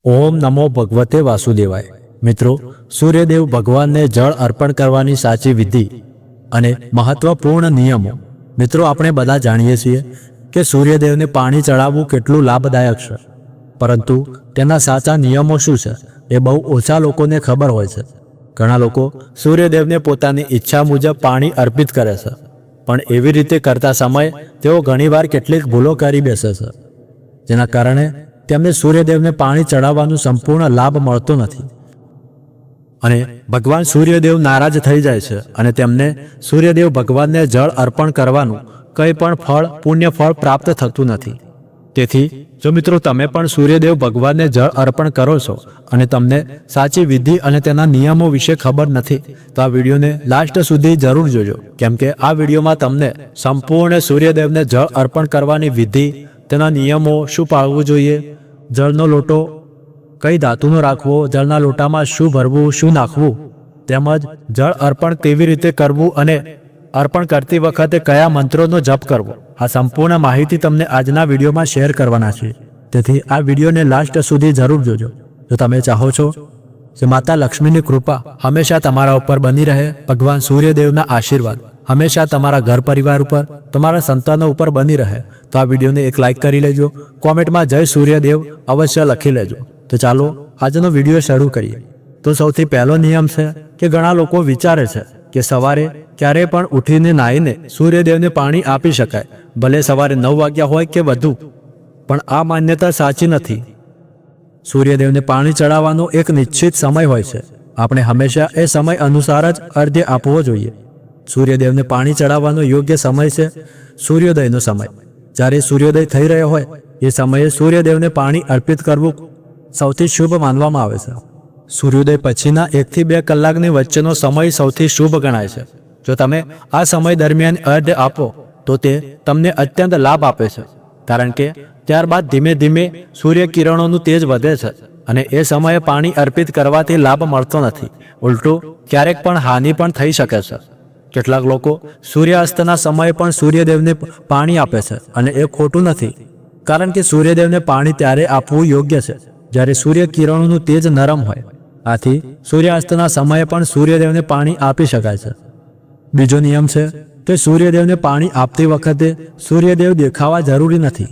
ઓમ નમો ભગવતે વાસુદેવાય। મિત્રો, સૂર્યદેવ ભગવાનને જળ અર્પણ કરવાની સાચી વિધિ અને મહત્વપૂર્ણ નિયમો। મિત્રો, આપણે બધા જાણીએ છીએ કે સૂર્યદેવને પાણી ચડાવવું કેટલું લાભદાયક છે, પરંતુ તેના સાચા નિયમો શું છે એ બહુ ઓછા લોકોને ખબર હોય છે। ઘણા લોકો સૂર્યદેવને પોતાની ઈચ્છા મુજબ પાણી અર્પિત કરે છે, પણ એવી રીતે કરતા સમયે તેઓ ઘણીવાર કેટલીક ભૂલો કરી બેસે છે, જેના કારણે તેમને સૂર્યદેવને પાણી ચડાવવાનું સંપૂર્ણ લાભ મળતો નથી અને ભગવાન સૂર્યદેવ નારાજ થઈ જાય છે અને તેમને સૂર્યદેવ ભગવાનને જળ અર્પણ કરવાનું કંઈ પણ ફળ પુણ્ય ફળ પ્રાપ્ત થતું નથી। તેથી જો મિત્રો તમે પણ સૂર્યદેવ ભગવાનને જળ અર્પણ કરો છો અને તમને સાચી વિધિ અને તેના નિયમો વિશે ખબર નથી, તો આ વિડીયોને લાસ્ટ સુધી જરૂર જોજો, કેમ કે આ વિડીયોમાં તમને સંપૂર્ણ સૂર્યદેવને જળ અર્પણ કરવાની વિધિ, તેના નિયમો, શું પાળવું જોઈએ, જળનો લોટો કઈ ધાતુનો રાખવો, જળના લોટામાં શું ભરવું, શું નાખવું, તેમજ જળ અર્પણ કેવી રીતે કરવું અને અર્પણ કરતી વખતે કયા મંત્રોનો જપ કરવો, આ સંપૂર્ણ માહિતી તમને આજના વિડીયોમાં શેર કરવાના છે। તેથી આ વિડીયોને લાસ્ટ સુધી જરૂર જોજો। જો તમે ચાહો છો કે માતા લક્ષ્મીની કૃપા હંમેશા તમારા ઉપર બની રહે, ભગવાન સૂર્યદેવના આશીર્વાદ હંમેશા તમારા ઘર પરિવાર ઉપર, તમારા સંતાનો ઉપર બની રહે, તો આ વિડીયોને એક લાઇક કરી લેજો, કોમેન્ટમાં જય સૂર્યદેવ અવશ્ય લખી લેજો। તો ચાલો આજનો વિડીયો શરૂ કરીએ। તો સૌથી પહેલો નિયમ છે કે ઘણા લોકો વિચારે છે કે સવારે ક્યારે પણ ઉઠીને નાહીને સૂર્યદેવને પાણી આપી શકાય, ભલે સવારે 9 વાગ્યા હોય કે વધુ, પણ આ માન્યતા સાચી નથી। સૂર્યદેવને પાણી ચડાવવાનો એક નિશ્ચિત સમય હોય છે, આપણે હંમેશા એ સમય અનુસાર જ અર્ઘ્ય આપવો જોઈએ। સૂર્યદેવને પાણી ચડાવવાનો યોગ્ય સમય છે સૂર્યોદયનો સમય। જ્યારે સૂર્યોદય થઈ રહ્યો હોય એ સમયે સૂર્યદેવને પાણી અર્પિત કરવું સૌથી શુભ માનવામાં આવે છે। સૂર્યોદય પછીના 1 થી 2 કલાકની વચ્ચેનો સમય સૌથી શુભ ગણાય છે। જો તમે આ સમય દરમિયાન અર્ઘ્ય આપો તો તે તમને અત્યંત લાભ આપે છે, કારણ કે ત્યારબાદ ધીમે ધીમે સૂર્ય કિરણોનું તેજ વધે છે અને એ સમયે પાણી અર્પિત કરવાથી લાભ મળતો નથી, ઉલટું ક્યારેક પણ હાનિ પણ થઈ શકે છે। કેટલાક લોકો સૂર્યાસ્તના સમયે પણ સૂર્યદેવને પાણી આપે છે અને એ ખોટું નથી, કારણ કે સૂર્યદેવને પાણી ત્યારે આપવું યોગ્ય છે જ્યારે સૂર્ય કિરણોનું તેજ નરમ હોય। આથી સૂર્યાસ્તના સમયે પણ સૂર્યદેવને પાણી આપી શકાય છે। બીજો નિયમ છે કે સૂર્યદેવને પાણી આપતી વખતે સૂર્યદેવ દેખાવા જરૂરી નથી।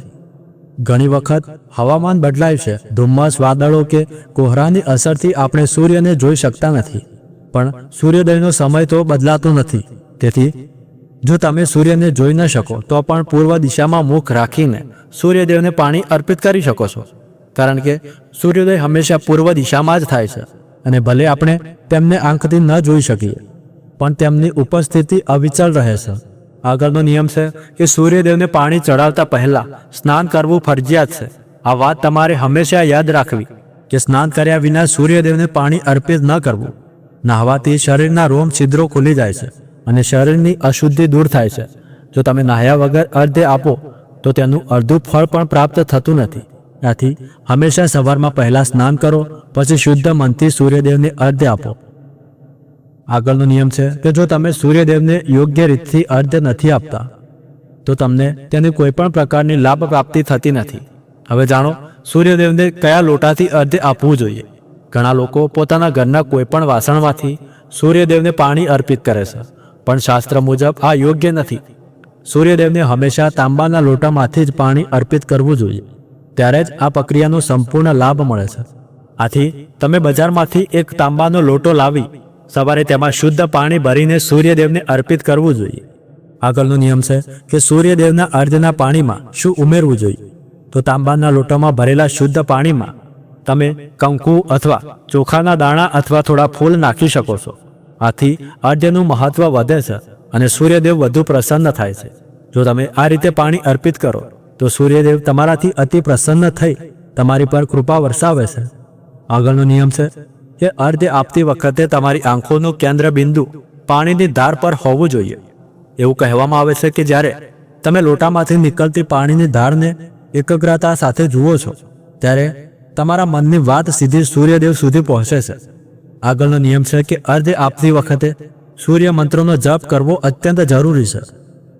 ઘણી વખત હવામાન બદલાય છે, ધુમ્મસ, વાદળો કે કોહરાની અસરથી આપણે સૂર્યને જોઈ શકતા નથી, પણ સૂર્યોદયનો સમય તો બદલાતો નથી। તેથી જો તમે સૂર્યને જોઈ ન શકો તો પણ પૂર્વ દિશામાં મુખ રાખીને સૂર્યદેવને પાણી અર્પિત કરી શકો છો, કારણ કે સૂર્યોદય હંમેશા પૂર્વ દિશામાં જ થાય છે અને ભલે આપણે તેમને આંખથી ન જોઈ શકીએ, પણ તેમની ઉપસ્થિતિ અવિચળ રહે છે। આગળનો નિયમ છે કે સૂર્યદેવને પાણી ચડાવતા પહેલા સ્નાન કરવું ફરજિયાત છે। આ વાત તમારે હંમેશા યાદ રાખવી કે સ્નાન કર્યા વિના સૂર્યદેવને પાણી અર્પિત ન કરવું। નહાવાથી શરીરના રોમ છિદ્રો ખુલી જાય છે અને શરીરની અશુદ્ધિ દૂર થાય છે। જો તમે નાહ્યા વગર અર્ઘ્ય આપો તો તેનું અડધું ફળ પણ પ્રાપ્ત થતું નથી। આથી હંમેશા સવારમાં પહેલા સ્નાન કરો, પછી શુદ્ધ મનથી સૂર્યદેવને અર્ઘ્ય આપો। આગળનો નિયમ છે કે જો તમે સૂર્યદેવને યોગ્ય રીતથી અર્ઘ્ય નથી આપતા તો તમને તેની કોઈ પણ પ્રકારની લાભ પ્રાપ્તિ થતી નથી। હવે જાણો સૂર્યદેવને કયા લોટાથી અર્ઘ્ય આપવું જોઈએ। ઘણા લોકો પોતાના ઘરના કોઈ પણ વાસણમાંથી સૂર્યદેવને પાણી અર્પિત કરે છે, પણ શાસ્ત્ર મુજબ આ યોગ્ય નથી। સૂર્યદેવને હંમેશા તાંબાના લોટામાંથી જ પાણી અર્પિત કરવું જોઈએ, ત્યારે જ આ પ્રક્રિયાનો સંપૂર્ણ લાભ મળે છે। આથી તમે બજારમાંથી એક તાંબાનો લોટો લાવી સવારે તેમાં શુદ્ધ પાણી ભરીને સૂર્યદેવને અર્પિત કરવું જોઈએ। આગળનો નિયમ છે કે સૂર્યદેવના અર્ઘ્યના પાણીમાં શું ઉમેરવું જોઈએ। તો તાંબાના લોટામાં ભરેલા શુદ્ધ પાણીમાં તમે કંકુ અથવા ચોખાના દાણા અથવા થોડા ફૂલ નાખી શકો છો। આથી અર્ઘ્યનું મહત્વ વધે છે અને સૂર્યદેવ વધુ પ્રસન્ન થાય છે। જો તમે આ રીતે પાણી અર્પિત કરો તો સૂર્યદેવ તમારાથી અતિ પ્રસન્ન થઈ તમારી પર કૃપા વરસાવે છે। આગળનો નિયમ છે કે અર્ઘ્ય આપતી વખતે તમારી આંખોનું કેન્દ્ર બિંદુ પાણીની ધાર પર હોવું જોઈએ। એવું કહેવામાં આવે છે કે જ્યારે તમે લોટામાંથી નીકળતી પાણીની ધારને એકાગ્રતા સાથે જુઓ છો ત્યારે તમારા મનની વાત સીધી સૂર્યદેવ સુધી પહોંચે છે। આગળનો નિયમ છે કે અર્ઘ્ય આપતી વખતે સૂર્ય મંત્રનો જપ કરવો અત્યંત જરૂરી છે।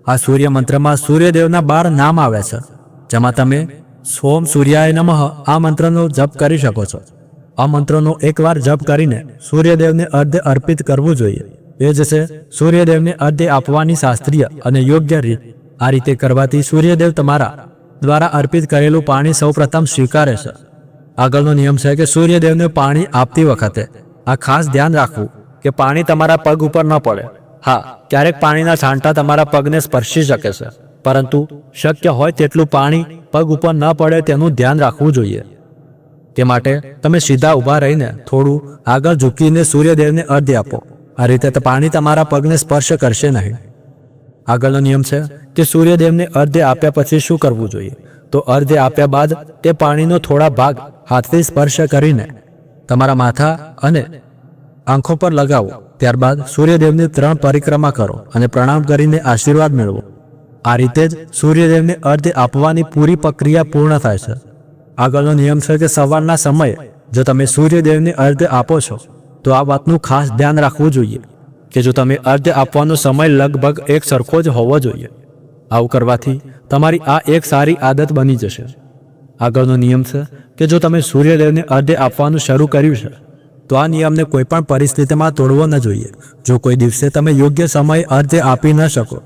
આ સૂર્ય મંત્રમાં સૂર્યદેવના 12 નામ આવે છે, જેમાં તમે સોમ સૂર્યાય નમઃ આ મંત્રનો જપ કરી શકો છો. આ મંત્રનો એકવાર જપ કરીને સૂર્યદેવને અર્ધ્ય અર્પિત કરવું જોઈએ. એ જ છે સૂર્યદેવને અર્ધ્ય આપવાની શાસ્ત્રીય અને યોગ્ય રીત. આ રીતે કરવાથી સૂર્યદેવ તમારા દ્વારા અર્પિત કરેલું પાણી સૌપ્રથમ સ્વીકારે છે. આગળનો નિયમ છે કે સૂર્યદેવને પાણી આપતી વખતે આ ખાસ ધ્યાન રાખવું કે પાણી તમારા પગ ઉપર ન પડે. હા, ક્યારેક પાણીના છાંટા તમારા પગને સ્પર્શી શકે છે, પરંતુ શક્ય હોય તેટલું પાણી પગ ઉપર ન પડે તેનું ધ્યાન રાખવું જોઈએ. તે માટે તમે સીધા ઊભા રહીને થોડું આગળ ઝૂકીને સૂર્યદેવને અર્ધ્ય આપો. આ રીતે પાણી તમારા પગને સ્પર્શ કરશે નહીં. આગળનો નિયમ છે કે સૂર્યદેવને અર્ધ્ય આપ્યા પછી શું કરવું જોઈએ? તો અર્ધ્ય આપ્યા બાદ તે પાણીનો થોડા ભાગ હાથથી સ્પર્શ કરીને તમારા માથા અને આંખો પર લગાવો. ત્યારબાદ સૂર્યદેવની 3 પરિક્રમા કરો અને પ્રણામ કરીને આશીર્વાદ મેળવો. આ રીતે જ સૂર્યદેવને અર્ધ્ય આપવાની પૂરી પ્રક્રિયા પૂર્ણ થાય છે. આગળનો નિયમ છે કે સવારના સમયે જો તમે સૂર્યદેવને અર્ધ્ય આપો છો તો આ વાતનું ખાસ ધ્યાન રાખવું જોઈએ કે જો તમે અર્ધ્ય આપવાનો સમય લગભગ એક સરખો જ હોવો જોઈએ. આવું કરવાથી તમારી આ એક સારી આદત બની જશે. આગળનો નિયમ છે કે જો તમે સૂર્યદેવને અર્ધ્ય આપવાનું શરૂ કર્યું છે તો આ નિયમને કોઈ પણ પરિસ્થિતિમાં તોડવો ન જોઈએ. જો કોઈ દિવસે તમે યોગ્ય સમયે અર્ધ્ય આપી ન શકો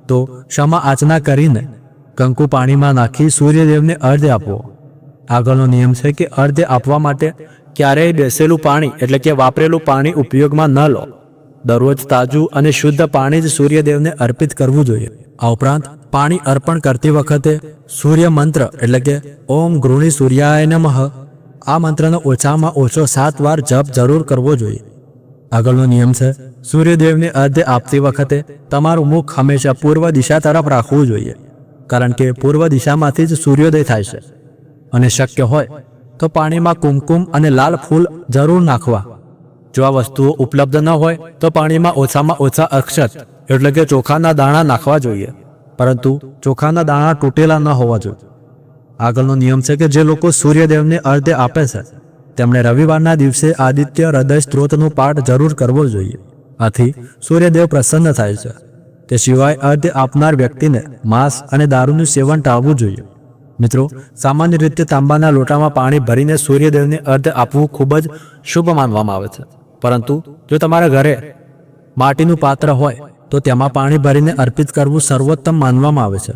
તો ક્ષમા આચના કરીને કંકુ પાણીમાં નાખી સૂર્યદેવને અર્ધ્ય આપવો. આગળનો નિયમ છે કે અર્ધ્ય આપવા માટે ક્યારેય બેસેલું પાણી એટલે કે વાપરેલું પાણી ઉપયોગમાં ન લો. દરરોજ તાજું અને શુદ્ધ પાણી જ સૂર્યદેવને અર્પિત કરવું જોઈએ. આ ઉપરાંત પાણી અર્પણ કરતી વખતે સૂર્ય મંત્ર એટલે કે ઓમ ગૃણી સૂર્યાય નમઃ આ મંત્રનો ઓછામાં ઓછો 7 વાર જપ જરૂર કરવો જોઈએ. આગળનો નિયમ છે સૂર્યદેવને અર્ધ્ય આપતી વખતે તમારું મુખ હંમેશા પૂર્વ દિશા તરફ રાખવું જોઈએ, કારણ કે પૂર્વ દિશામાંથી જ સૂર્યોદય થાય છે. અને શક્ય હોય તો પાણીમાં કુમકુમ અને લાલ ફૂલ જરૂર નાખવા. જો આ વસ્તુઓ ઉપલબ્ધ ન હોય તો પાણીમાં ઓછામાં ઓછા અક્ષત એટલે કે ચોખાના દાણા નાખવા જોઈએ, પરંતુ ચોખાના દાણા તૂટેલા ન હોવા જોઈએ. આગળનો નિયમ છે કે જે લોકો સૂર્યદેવને અર્ધ્ય આપે છે તેમણે રવિવારના દિવસે આદિત્ય હૃદય સ્ત્રોતનો પાઠ જરૂર કરવો જોઈએ. આથી સૂર્યદેવ પ્રસન્ન થાય છે. તે સિવાય અર્ધ્ય આપનાર વ્યક્તિને માંસ અને દારૂનું સેવન ટાળવું જોઈએ. મિત્રો, સામાન્ય રીતે તાંબાના લોટામાં પાણી ભરીને સૂર્યદેવને અર્ધ્ય આપવું ખૂબ જ શુભ માનવામાં આવે છે, પરંતુ જો તમારા ઘરે માટીનું પાત્ર હોય તો તેમાં પાણી ભરીને અર્પિત કરવું સર્વોત્તમ માનવામાં આવે છે.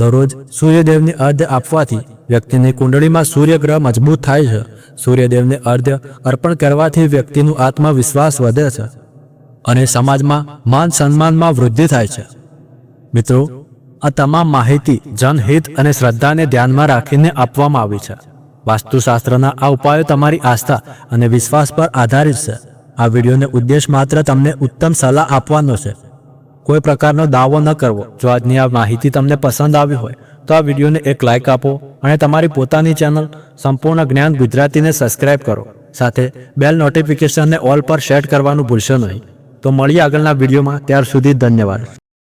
દરરોજ સૂર્યદેવને અર્ધ્ય આપવાથી વ્યક્તિની કુંડળીમાં સૂર્યગ્રહ મજબૂત થાય છે. સૂર્યદેવને અર્ધ્ય અર્પણ કરવાથી વ્યક્તિનું આત્મવિશ્વાસ વધે છે અને સમાજમાં માન સન્માનમાં વૃદ્ધિ થાય છે. મિત્રો, આ તમામ માહિતી જનહિત અને શ્રદ્ધાને ધ્યાનમાં રાખીને આપવામાં આવી છે. વાસ્તુશાસ્ત્રના આ ઉપાયો તમારી આસ્થા અને વિશ્વાસ પર આધારિત છે. આ વિડીયોનો ઉદ્દેશ માત્ર તમને ઉત્તમ સલાહ આપવાનો છે, કોઈ પ્રકારનો દાવો ન કરવો. જો આજની આ માહિતી તમને પસંદ આવી હોય તો આ વિડીયોને એક લાઇક આપો અને તમારી પોતાની ચેનલ સંપૂર્ણ જ્ઞાન ગુજરાતીને સબસ્ક્રાઇબ કરો. સાથે બેલ નોટિફિકેશનને ઓલ પર સેટ કરવાનું ભૂલશો નહીં. તો મળીએ આગળના વિડીયોમાં. ત્યાર સુધી ધન્યવાદ.